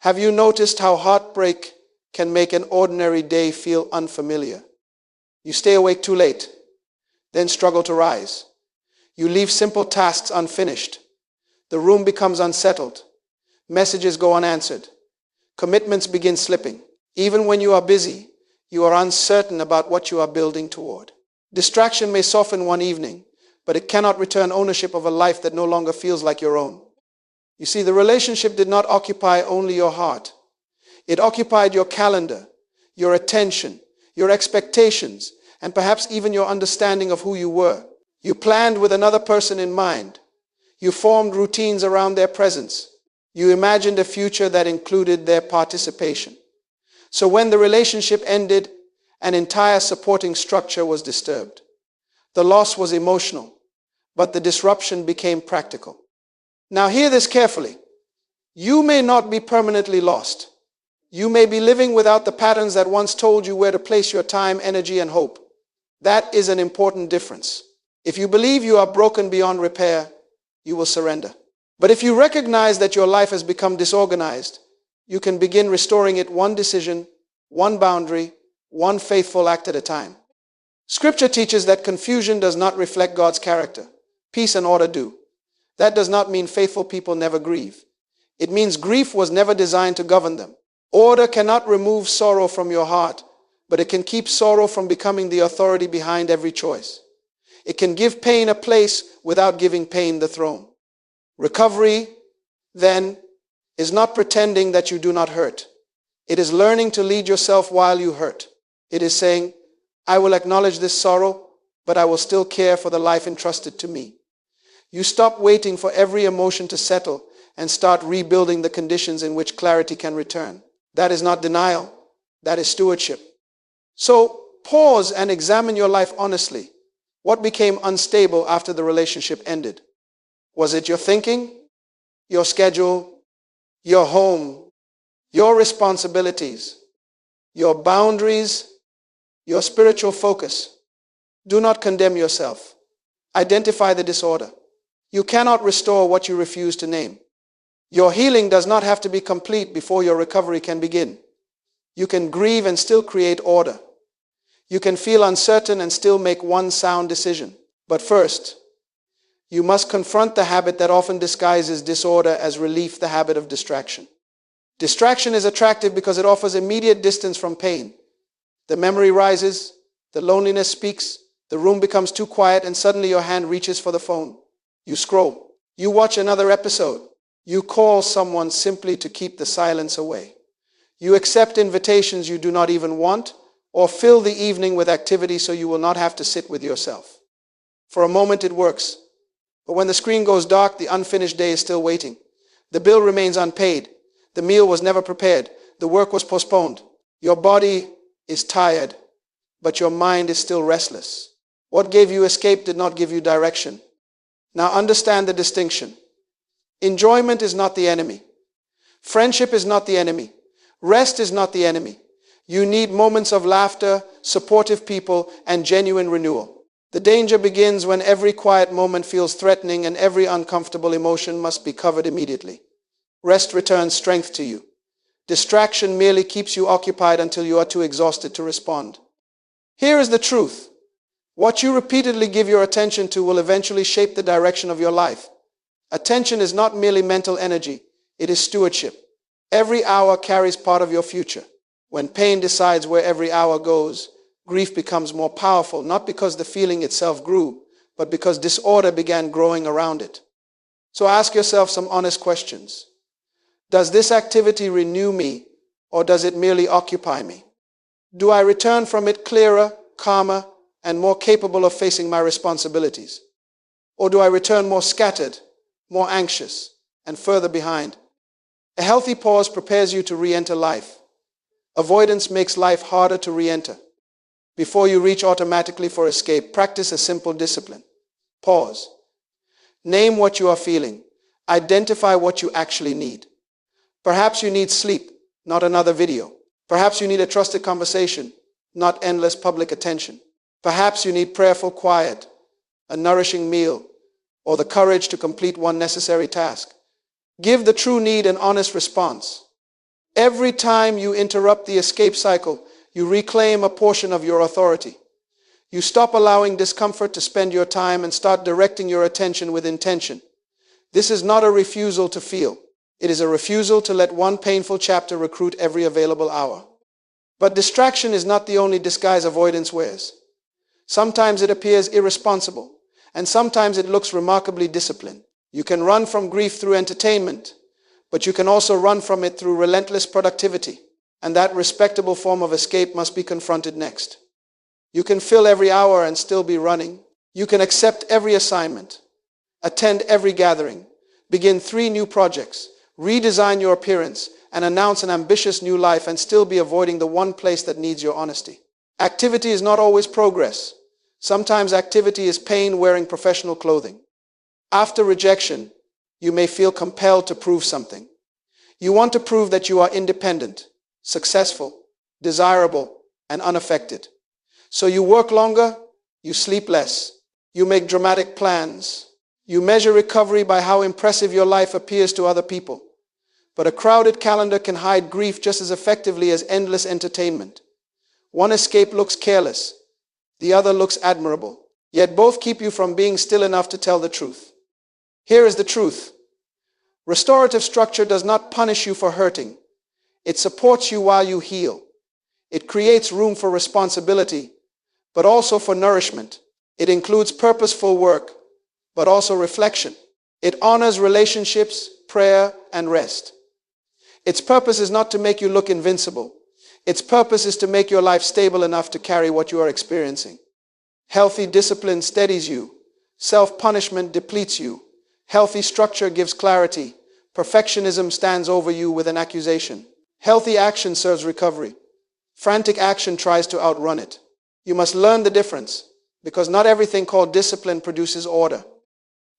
Have you noticed how heartbreak can make an ordinary day feel unfamiliar? You stay awake too late, then struggle to rise. You leave simple tasks unfinished. The room becomes unsettled. Messages go unanswered. Commitments begin slipping. Even when you are busy, you are uncertain about what you are building toward. Distraction may soften one evening, but it cannot return ownership of a life that no longer feels like your own. You see, the relationship did not occupy only your heart. It occupied your calendar, your attention, your expectations, and perhaps even your understanding of who you were. You planned with another person in mind. You formed routines around their presence. You imagined a future that included their participation. So when the relationship ended, an entire supporting structure was disturbed. The loss was emotional, but the disruption became practical. Now hear this carefully. You may not be permanently lost. You may be living without the patterns that once told you where to place your time, energy, and hope. That is an important difference. If you believe you are broken beyond repair, you will surrender. But if you recognize that your life has become disorganized, you can begin restoring it one decision, one boundary, one faithful act at a time. Scripture teaches that confusion does not reflect God's character. Peace and order do. That does not mean faithful people never grieve. It means grief was never designed to govern them. Order cannot remove sorrow from your heart, but it can keep sorrow from becoming the authority behind every choice. It can give pain a place without giving pain the throne. Recovery, then, is not pretending that you do not hurt. It is learning to lead yourself while you hurt. It is saying, I will acknowledge this sorrow, but I will still care for the life entrusted to me. You stop waiting for every emotion to settle and start rebuilding the conditions in which clarity can return. That is not denial. That is stewardship. So pause and examine your life honestly. What became unstable after the relationship ended? Was it your thinking, your schedule, your home, your responsibilities, your boundaries, your spiritual focus? Do not condemn yourself. Identify the disorder. You cannot restore what you refuse to name. Your healing does not have to be complete before your recovery can begin. You can grieve and still create order. You can feel uncertain and still make one sound decision. But first, you must confront the habit that often disguises disorder as relief, the habit of distraction. Distraction is attractive because it offers immediate distance from pain. The memory rises, the loneliness speaks, the room becomes too quiet, and suddenly your hand reaches for the phone. You scroll. You watch another episode. You call someone simply to keep the silence away. You accept invitations you do not even want, or fill the evening with activity so you will not have to sit with yourself. For a moment it works. But when the screen goes dark, the unfinished day is still waiting. The bill remains unpaid. The meal was never prepared. The work was postponed. Your body is tired, but your mind is still restless. What gave you escape did not give you direction. Now understand the distinction. Enjoyment is not the enemy. Friendship is not the enemy. Rest is not the enemy. You need moments of laughter, supportive people, and genuine renewal. The danger begins when every quiet moment feels threatening and every uncomfortable emotion must be covered immediately. Rest returns strength to you. Distraction merely keeps you occupied until you are too exhausted to respond. Here is the truth. What you repeatedly give your attention to will eventually shape the direction of your life. Attention is not merely mental energy, it is stewardship. Every hour carries part of your future. When pain decides where every hour goes, grief becomes more powerful, not because the feeling itself grew, but because disorder began growing around it. So ask yourself some honest questions. Does this activity renew me, or does it merely occupy me? Do I return from it clearer, calmer, and more capable of facing my responsibilities? Or do I return more scattered, more anxious, and further behind? A healthy pause prepares you to re-enter life. Avoidance makes life harder to re-enter. Before you reach automatically for escape, practice a simple discipline. Pause. Name what you are feeling. Identify what you actually need. Perhaps you need sleep, not another video. Perhaps you need a trusted conversation, not endless public attention. Perhaps you need prayerful quiet, a nourishing meal, or the courage to complete one necessary task. Give the true need an honest response. Every time you interrupt the escape cycle, you reclaim a portion of your authority. You stop allowing discomfort to spend your time and start directing your attention with intention. This is not a refusal to feel. It is a refusal to let one painful chapter recruit every available hour. But distraction is not the only disguise avoidance wears. Sometimes it appears irresponsible, and sometimes it looks remarkably disciplined. You can run from grief through entertainment, but you can also run from it through relentless productivity, and that respectable form of escape must be confronted next. You can fill every hour and still be running. You can accept every assignment, attend every gathering, begin 3 new projects, redesign your appearance, and announce an ambitious new life and still be avoiding the one place that needs your honesty. Activity is not always progress. Sometimes activity is pain wearing professional clothing. After rejection, you may feel compelled to prove something. You want to prove that you are independent, successful, desirable, and unaffected. So you work longer, you sleep less, you make dramatic plans. You measure recovery by how impressive your life appears to other people. But a crowded calendar can hide grief just as effectively as endless entertainment. One escape looks careless, the other looks admirable, yet both keep you from being still enough to tell the truth. Here is the truth. Restorative structure does not punish you for hurting. It supports you while you heal. It creates room for responsibility, but also for nourishment. It includes purposeful work, but also reflection. It honors relationships, prayer, and rest. Its purpose is not to make you look invincible. Its purpose is to make your life stable enough to carry what you are experiencing. Healthy discipline steadies you. Self-punishment depletes you. Healthy structure gives clarity. Perfectionism stands over you with an accusation. Healthy action serves recovery. Frantic action tries to outrun it. You must learn the difference, because not everything called discipline produces order.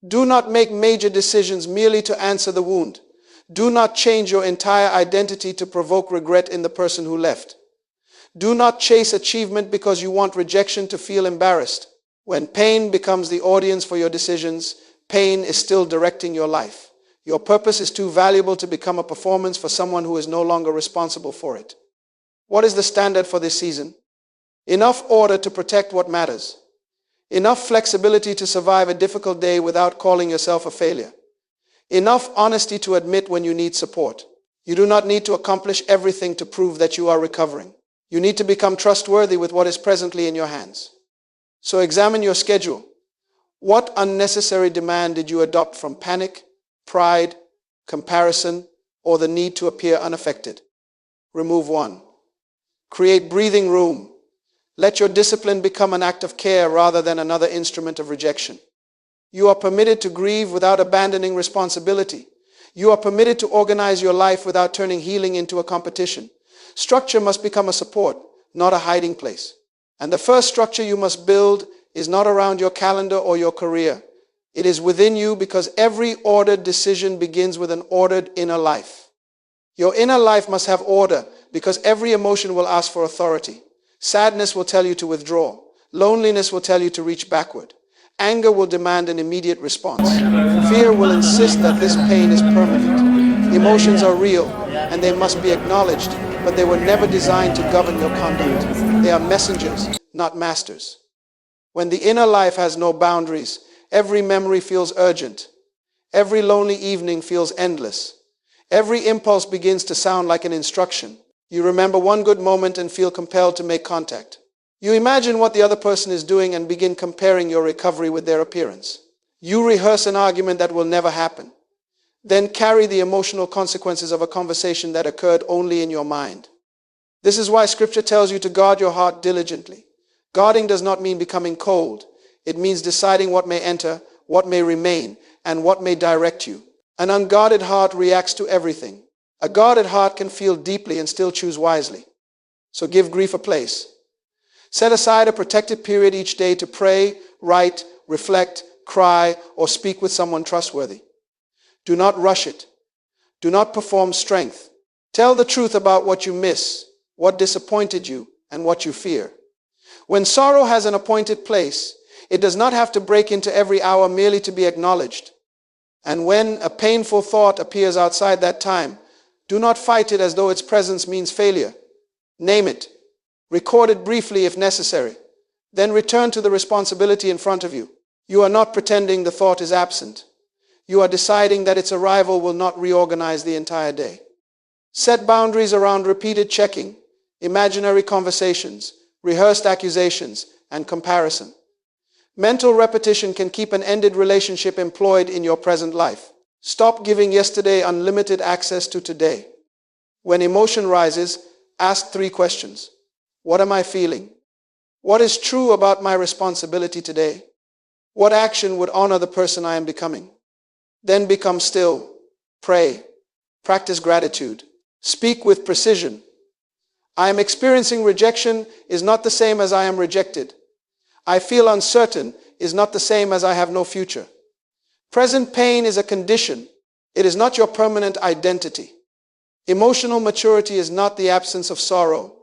Do not make major decisions merely to answer the wound. Do not change your entire identity to provoke regret in the person who left. Do not chase achievement because you want rejection to feel embarrassed. When pain becomes the audience for your decisions, pain is still directing your life. Your purpose is too valuable to become a performance for someone who is no longer responsible for it. What is the standard for this season? Enough order to protect what matters. Enough flexibility to survive a difficult day without calling yourself a failure. Enough honesty to admit when you need support. You do not need to accomplish everything to prove that you are recovering. You need to become trustworthy with what is presently in your hands. So examine your schedule. What unnecessary demand did you adopt from panic, pride, comparison, or the need to appear unaffected? Remove one. Create breathing room. Let your discipline become an act of care rather than another instrument of rejection. You are permitted to grieve without abandoning responsibility. You are permitted to organize your life without turning healing into a competition. Structure must become a support, not a hiding place. And the first structure you must build is not around your calendar or your career. It is within you, because every ordered decision begins with an ordered inner life. Your inner life must have order, because every emotion will ask for authority. Sadness will tell you to withdraw. Loneliness will tell you to reach backward. Anger will demand an immediate response. Fear will insist that this pain is permanent. Emotions are real, and they must be acknowledged, but they were never designed to govern your conduct. They are messengers, not masters. When the inner life has no boundaries, every memory feels urgent. Every lonely evening feels endless. Every impulse begins to sound like an instruction. You remember one good moment and feel compelled to make contact. You imagine what the other person is doing and begin comparing your recovery with their appearance. You rehearse an argument that will never happen. Then carry the emotional consequences of a conversation that occurred only in your mind. This is why Scripture tells you to guard your heart diligently. Guarding does not mean becoming cold. It means deciding what may enter, what may remain, and what may direct you. An unguarded heart reacts to everything. A guarded heart can feel deeply and still choose wisely. So give grief a place. Set aside a protected period each day to pray, write, reflect, cry, or speak with someone trustworthy. Do not rush it. Do not perform strength. Tell the truth about what you miss, what disappointed you, and what you fear. When sorrow has an appointed place, it does not have to break into every hour merely to be acknowledged. And when a painful thought appears outside that time, Do not fight it as though its presence means failure. Name it. Record it briefly if necessary. Then return to the responsibility in front of you. You are not pretending the thought is absent. You are deciding that its arrival will not reorganize the entire day. Set boundaries around repeated checking, imaginary conversations, rehearsed accusations, and comparison. Mental repetition can keep an ended relationship employed in your present life. Stop giving yesterday unlimited access to today. When emotion rises, ask 3 questions. What am I feeling? What is true about my responsibility today? What action would honor the person I am becoming? Then become still. Pray. Practice gratitude. Speak with precision. I am experiencing rejection is not the same as I am rejected. I feel uncertain is not the same as I have no future. Present pain is a condition. It is not your permanent identity. Emotional maturity is not the absence of sorrow.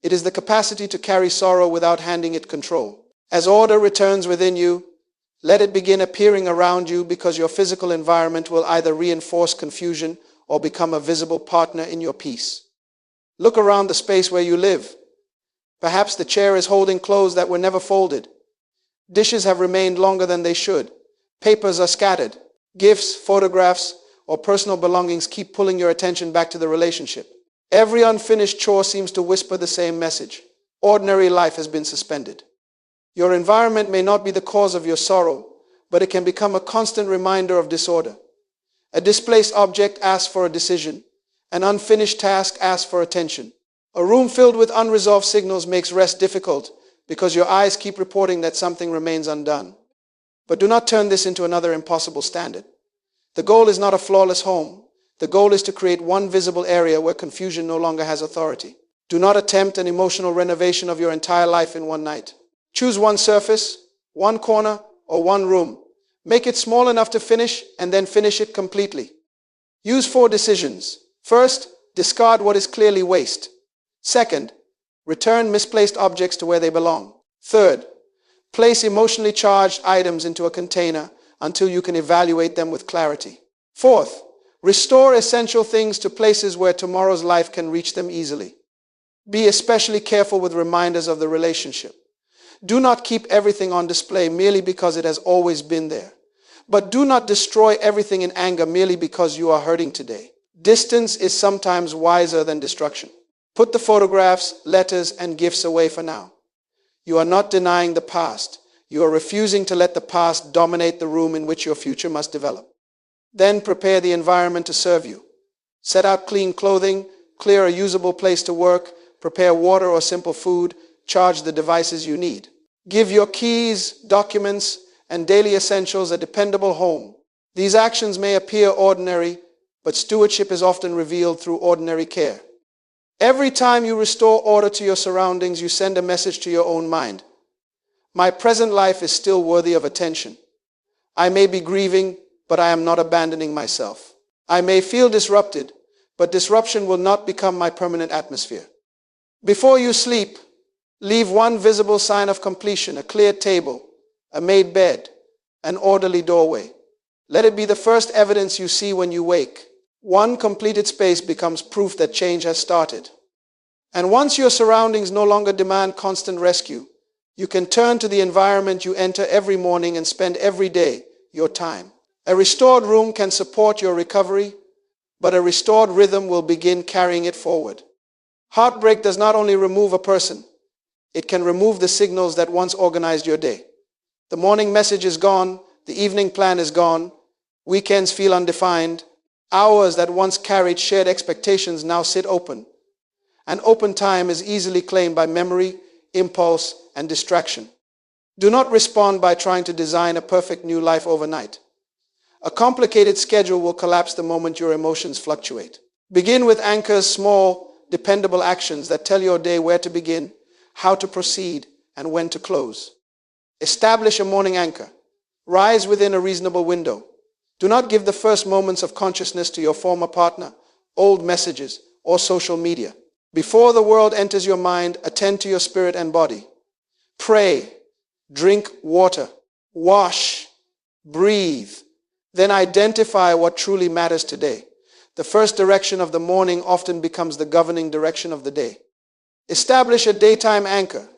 It is the capacity to carry sorrow without handing it control. As order returns within you, let it begin appearing around you, because your physical environment will either reinforce confusion or become a visible partner in your peace. Look around the space where you live. Perhaps the chair is holding clothes that were never folded. Dishes have remained longer than they should. Papers are scattered. Gifts, photographs, or personal belongings keep pulling your attention back to the relationship. Every unfinished chore seems to whisper the same message. Ordinary life has been suspended. Your environment may not be the cause of your sorrow, but it can become a constant reminder of disorder. A displaced object asks for a decision. An unfinished task asks for attention. A room filled with unresolved signals makes rest difficult because your eyes keep reporting that something remains undone. But do not turn this into another impossible standard. The goal is not a flawless home. The goal is to create one visible area where confusion no longer has authority. Do not attempt an emotional renovation of your entire life in one night. Choose one surface, one corner, or one room. Make it small enough to finish, and then finish it completely. Use 4 decisions. First, discard what is clearly waste. Second, return misplaced objects to where they belong. Third, place emotionally charged items into a container until you can evaluate them with clarity. Fourth, restore essential things to places where tomorrow's life can reach them easily. Be especially careful with reminders of the relationship. Do not keep everything on display merely because it has always been there. But do not destroy everything in anger merely because you are hurting today. Distance is sometimes wiser than destruction. Put the photographs, letters, and gifts away for now. You are not denying the past. You are refusing to let the past dominate the room in which your future must develop. Then prepare the environment to serve you. Set out clean clothing, clear a usable place to work, prepare water or simple food, charge the devices you need. Give your keys, documents, and daily essentials a dependable home. These actions may appear ordinary, but stewardship is often revealed through ordinary care. Every time you restore order to your surroundings, you send a message to your own mind. My present life is still worthy of attention. I may be grieving, but I am not abandoning myself. I may feel disrupted, but disruption will not become my permanent atmosphere. Before you sleep, leave one visible sign of completion: a clear table, a made bed, an orderly doorway. Let it be the first evidence you see when you wake. One completed space becomes proof that change has started. And once your surroundings no longer demand constant rescue, you can turn to the environment you enter every morning and spend every day your time. A restored room can support your recovery, but a restored rhythm will begin carrying it forward. Heartbreak does not only remove a person, it can remove the signals that once organized your day. The morning message is gone, the evening plan is gone, weekends feel undefined, hours that once carried shared expectations now sit open. And open time is easily claimed by memory, impulse, and distraction. Do not respond by trying to design a perfect new life overnight. A complicated schedule will collapse the moment your emotions fluctuate. Begin with anchors, small, dependable actions that tell your day where to begin, how to proceed, and when to close. Establish a morning anchor. Rise within a reasonable window. Do not give the first moments of consciousness to your former partner, old messages, or social media. Before the world enters your mind, attend to your spirit and body. Pray, drink water, wash, breathe. Then identify what truly matters today. The first direction of the morning often becomes the governing direction of the day. Establish a daytime anchor.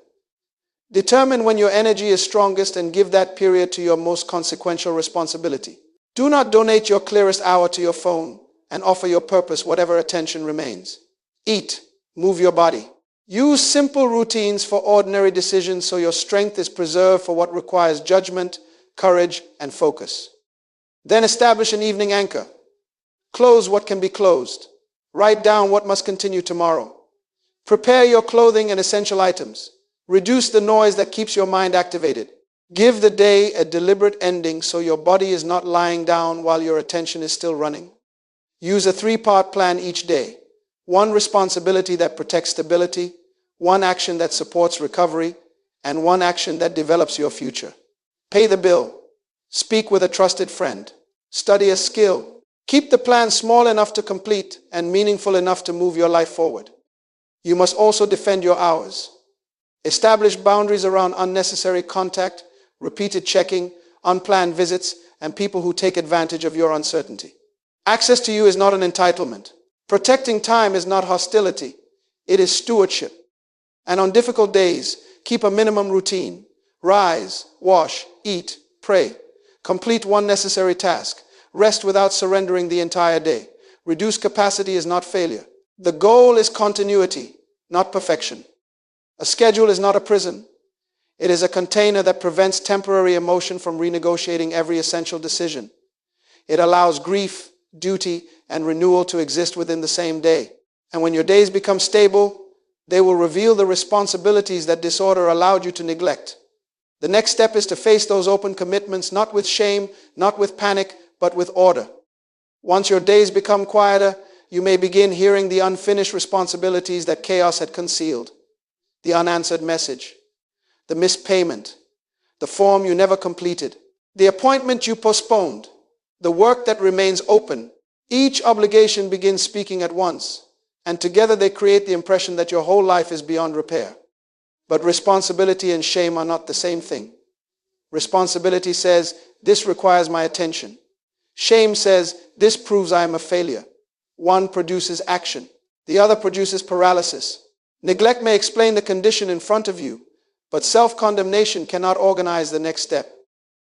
Determine when your energy is strongest and give that period to your most consequential responsibility. Do not donate your clearest hour to your phone and offer your purpose whatever attention remains. Eat. Move your body. Use simple routines for ordinary decisions so your strength is preserved for what requires judgment, courage, and focus. Then establish an evening anchor. Close what can be closed. Write down what must continue tomorrow. Prepare your clothing and essential items. Reduce the noise that keeps your mind activated. Give the day a deliberate ending so your body is not lying down while your attention is still running. Use a 3-part plan each day. 1 responsibility that protects stability, 1 action that supports recovery, and 1 action that develops your future. Pay the bill. Speak with a trusted friend. Study a skill. Keep the plan small enough to complete and meaningful enough to move your life forward. You must also defend your hours. Establish boundaries around unnecessary contact, repeated checking, unplanned visits, and people who take advantage of your uncertainty. Access to you is not an entitlement. Protecting time is not hostility. It is stewardship. And on difficult days, keep a minimum routine. Rise, wash, eat, pray. Complete 1 necessary task. Rest without surrendering the entire day. Reduced capacity is not failure. The goal is continuity, not perfection. A schedule is not a prison. It is a container that prevents temporary emotion from renegotiating every essential decision. It allows grief, duty, and renewal to exist within the same day. And when your days become stable, they will reveal the responsibilities that disorder allowed you to neglect. The next step is to face those open commitments, not with shame, not with panic, but with order. Once your days become quieter, you may begin hearing the unfinished responsibilities that chaos had concealed. The unanswered message, the missed payment, the form you never completed, the appointment you postponed, the work that remains open. Each obligation begins speaking at once, and together they create the impression that your whole life is beyond repair. But responsibility and shame are not the same thing. Responsibility says, this requires my attention. Shame says, this proves I am a failure. One produces action. The other produces paralysis. Neglect may explain the condition in front of you, but self-condemnation cannot organize the next step.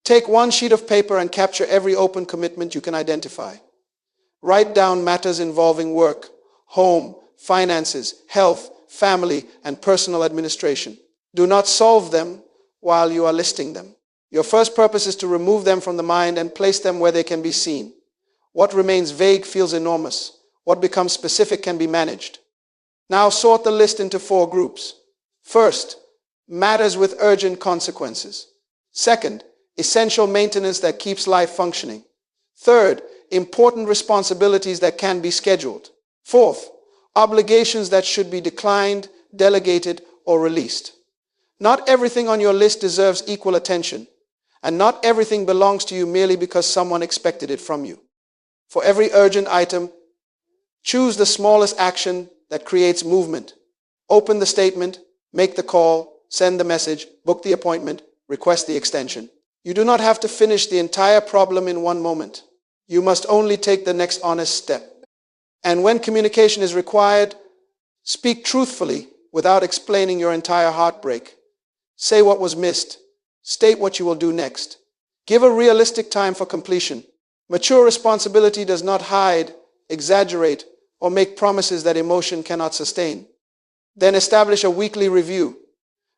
Take 1 sheet of paper and capture every open commitment you can identify. Write down matters involving work, home, finances, health, family, and personal administration. Do not solve them while you are listing them. Your first purpose is to remove them from the mind and place them where they can be seen. What remains vague feels enormous. What becomes specific can be managed. Now sort the list into 4 groups. First, matters with urgent consequences. Second, essential maintenance that keeps life functioning. Third, important responsibilities that can be scheduled. Fourth, obligations that should be declined, delegated, or released. Not everything on your list deserves equal attention, and not everything belongs to you merely because someone expected it from you. For every urgent item, choose the smallest action that creates movement. Open the statement, make the call, send the message, book the appointment, request the extension. You do not have to finish the entire problem in 1 moment. You must only take the next honest step. And when communication is required, speak truthfully without explaining your entire heartbreak. Say what was missed. State what you will do next. Give a realistic time for completion. Mature responsibility does not hide, exaggerate, or make promises that emotion cannot sustain. Then establish a weekly review.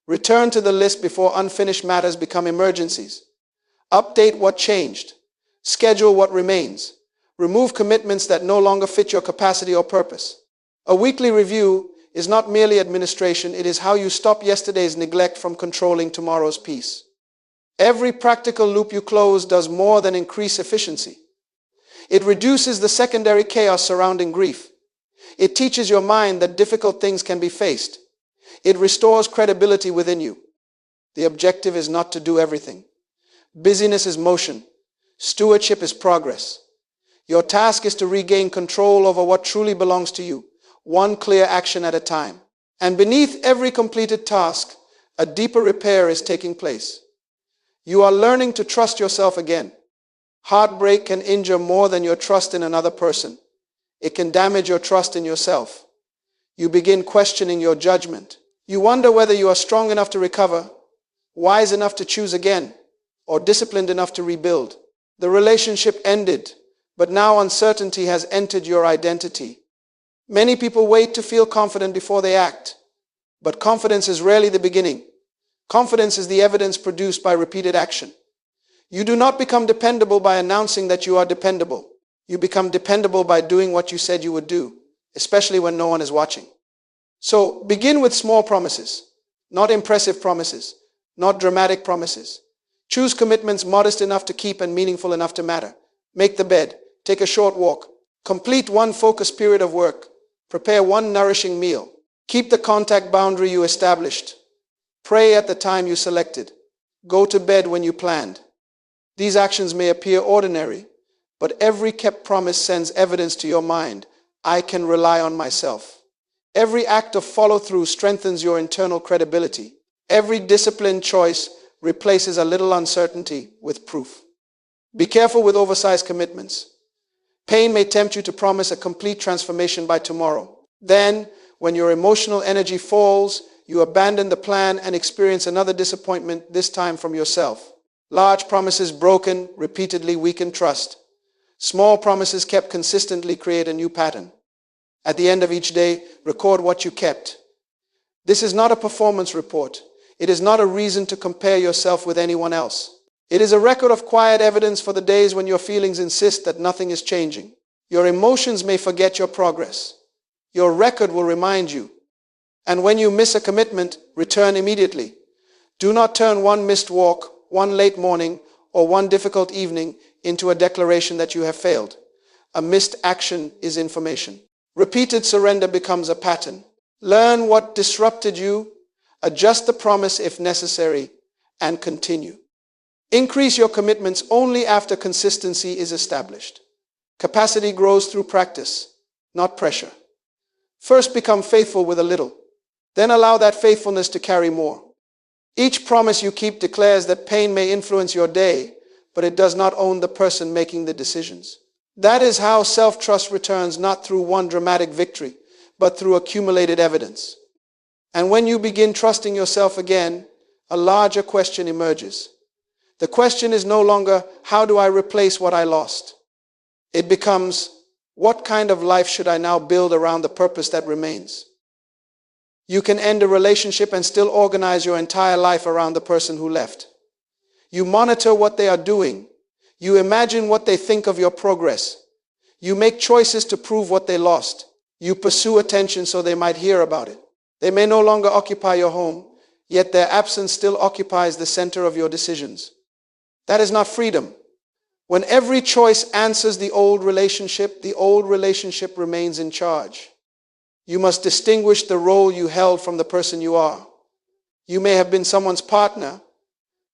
Return to the list before unfinished matters become emergencies. Update what changed. Schedule what remains. Remove commitments that no longer fit your capacity or purpose. A weekly review is not merely administration, it is how you stop yesterday's neglect from controlling tomorrow's peace. Every practical loop you close does more than increase efficiency. It reduces the secondary chaos surrounding grief. It teaches your mind that difficult things can be faced. It restores credibility within you. The objective is not to do everything. Busyness is motion. Stewardship is progress. Your task is to regain control over what truly belongs to you, 1 clear action at a time. And beneath every completed task, a deeper repair is taking place. You are learning to trust yourself again. Heartbreak can injure more than your trust in another person. It can damage your trust in yourself. You begin questioning your judgment. You wonder whether you are strong enough to recover, wise enough to choose again, or disciplined enough to rebuild. The relationship ended, but now uncertainty has entered your identity. Many people wait to feel confident before they act, but confidence is rarely the beginning. Confidence is the evidence produced by repeated action. You do not become dependable by announcing that you are dependable. You become dependable by doing what you said you would do, especially when no one is watching. So begin with small promises, not impressive promises, not dramatic promises. Choose commitments modest enough to keep and meaningful enough to matter. Make the bed, take a short walk, complete one focused period of work, prepare one nourishing meal. Keep the contact boundary you established. Pray at the time you selected. Go to bed when you planned. These actions may appear ordinary, but every kept promise sends evidence to your mind. I can rely on myself. Every act of follow-through strengthens your internal credibility. Every disciplined choice replaces a little uncertainty with proof. Be careful with oversized commitments. Pain may tempt you to promise a complete transformation by tomorrow. Then, when your emotional energy falls, you abandon the plan and experience another disappointment, this time from yourself. Large promises broken repeatedly weaken trust. Small promises kept consistently create a new pattern. At the end of each day, record what you kept. This is not a performance report. It is not a reason to compare yourself with anyone else. It is a record of quiet evidence for the days when your feelings insist that nothing is changing. Your emotions may forget your progress. Your record will remind you. And when you miss a commitment, return immediately. Do not turn one missed walk, one late morning, or one difficult evening into a declaration that you have failed. A missed action is information. Repeated surrender becomes a pattern. Learn what disrupted you, adjust the promise if necessary, and continue. Increase your commitments only after consistency is established. Capacity grows through practice, not pressure. First become faithful with a little, then allow that faithfulness to carry more. Each promise you keep declares that pain may influence your day, but it does not own the person making the decisions. That is how self-trust returns, not through one dramatic victory, but through accumulated evidence. And when you begin trusting yourself again, a larger question emerges. The question is no longer, how do I replace what I lost? It becomes, what kind of life should I now build around the purpose that remains? You can end a relationship and still organize your entire life around the person who left. You monitor what they are doing. You imagine what they think of your progress. You make choices to prove what they lost. You pursue attention so they might hear about it. They may no longer occupy your home, yet their absence still occupies the center of your decisions. That is not freedom. When every choice answers the old relationship remains in charge. You must distinguish the role you held from the person you are. You may have been someone's partner,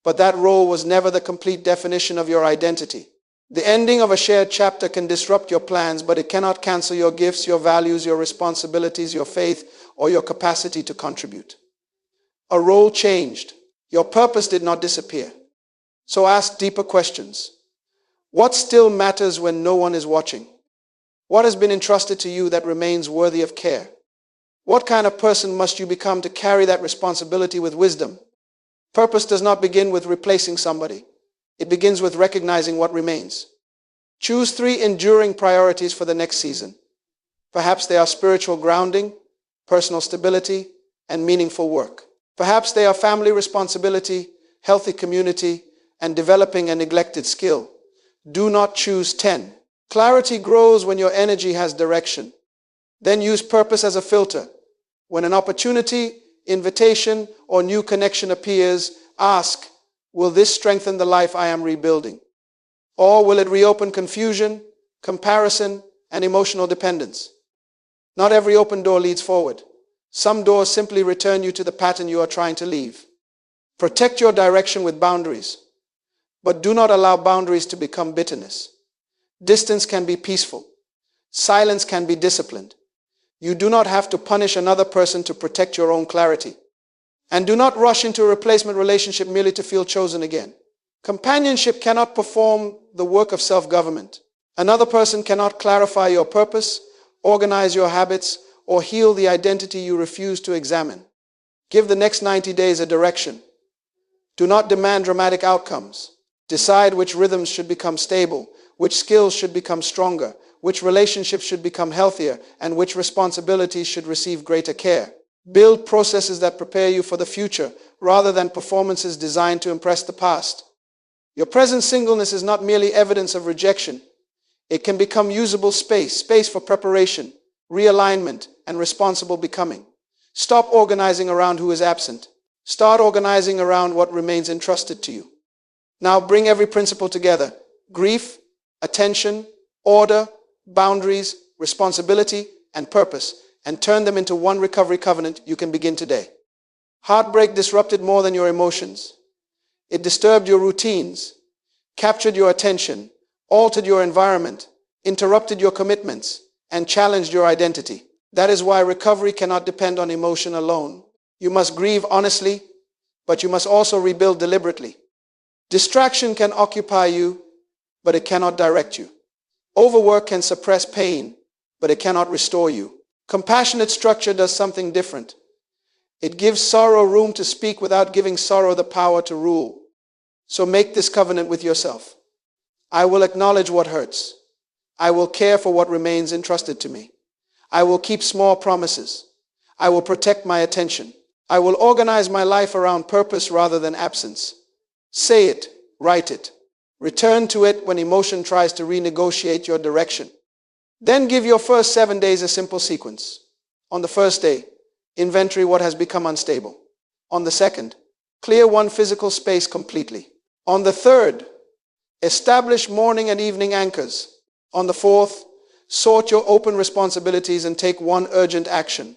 but that role was never the complete definition of your identity. The ending of a shared chapter can disrupt your plans, but it cannot cancel your gifts, your values, your responsibilities, your faith, or your capacity to contribute. A role changed. Your purpose did not disappear. So ask deeper questions. What still matters when no one is watching? What has been entrusted to you that remains worthy of care? What kind of person must you become to carry that responsibility with wisdom? Purpose does not begin with replacing somebody. It begins with recognizing what remains. Choose 3 enduring priorities for the next season. Perhaps they are spiritual grounding, personal stability, and meaningful work. Perhaps they are family responsibility, healthy community, and developing a neglected skill. Do not choose 10. Clarity grows when your energy has direction. Then use purpose as a filter. When an opportunity, invitation, or new connection appears, ask, will this strengthen the life I am rebuilding? Or will it reopen confusion, comparison, and emotional dependence? Not every open door leads forward. Some doors simply return you to the pattern you are trying to leave. Protect your direction with boundaries, but do not allow boundaries to become bitterness. Distance can be peaceful. Silence can be disciplined. You do not have to punish another person to protect your own clarity. And do not rush into a replacement relationship merely to feel chosen again. Companionship cannot perform the work of self-government. Another person cannot clarify your purpose. organize your habits, or heal the identity you refuse to examine. Give the next 90 days a direction. Do not demand dramatic outcomes. Decide which rhythms should become stable, which skills should become stronger, which relationships should become healthier, and which responsibilities should receive greater care. Build processes that prepare you for the future rather than performances designed to impress the past. Your present singleness is not merely evidence of rejection. It can become usable space for preparation, realignment, and responsible becoming. Stop organizing around who is absent. Start organizing around what remains entrusted to you. Now bring every principle together: grief, attention, order, boundaries, responsibility, and purpose, and turn them into one recovery covenant you can begin today. Heartbreak disrupted more than your emotions. It disturbed your routines, captured your attention, altered your environment, interrupted your commitments, and challenged your identity. That is why recovery cannot depend on emotion alone. You must grieve honestly, but you must also rebuild deliberately. Distraction can occupy you, but it cannot direct you. Overwork can suppress pain, but it cannot restore you. Compassionate structure does something different. It gives sorrow room to speak without giving sorrow the power to rule. So make this covenant with yourself. I will acknowledge what hurts. I will care for what remains entrusted to me. I will keep small promises. I will protect my attention. I will organize my life around purpose rather than absence. Say it, write it. Return to it when emotion tries to renegotiate your direction. Then give your first 7 days a simple sequence. On the first day, inventory what has become unstable. On the second, clear one physical space completely. On the third, establish morning and evening anchors. On the fourth, sort your open responsibilities and take one urgent action.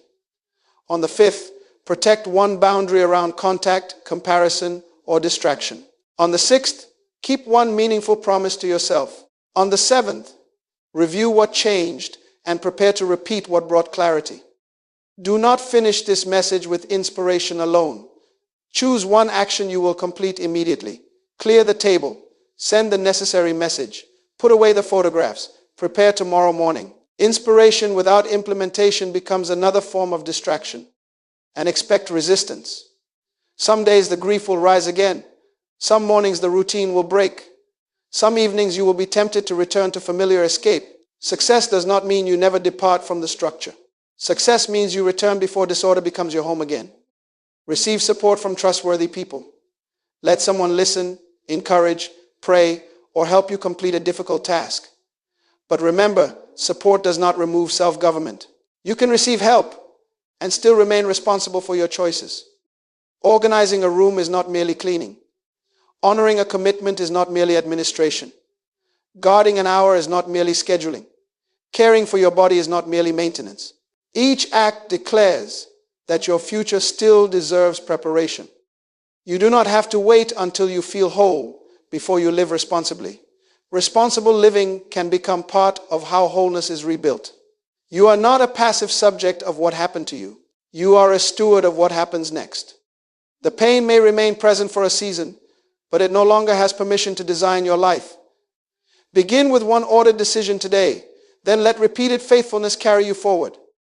On the fifth, protect one boundary around contact, comparison, or distraction. On the sixth, keep one meaningful promise to yourself. On the seventh, review what changed and prepare to repeat what brought clarity. Do not finish this message with inspiration alone. Choose one action you will complete immediately. Clear the table. Send the necessary message. Put away the photographs. Prepare tomorrow morning. Inspiration without implementation becomes another form of distraction. And expect resistance. Some days the grief will rise again. Some mornings the routine will break. Some evenings you will be tempted to return to familiar escape. Success does not mean you never depart from the structure. Success means you return before disorder becomes your home again. Receive support from trustworthy people. Let someone listen, encourage, pray, or help you complete a difficult task. But remember, support does not remove self-government. You can receive help and still remain responsible for your choices. Organizing a room is not merely cleaning. Honoring a commitment is not merely administration. Guarding an hour is not merely scheduling. Caring for your body is not merely maintenance. Each act declares that your future still deserves preparation. You do not have to wait until you feel whole before you live responsibly. Responsible living can become part of how wholeness is rebuilt. You are not a passive subject of what happened to you. You are a steward of what happens next. The pain may remain present for a season, but it no longer has permission to design your life. Begin with one ordered decision today, then let repeated faithfulness carry you forward.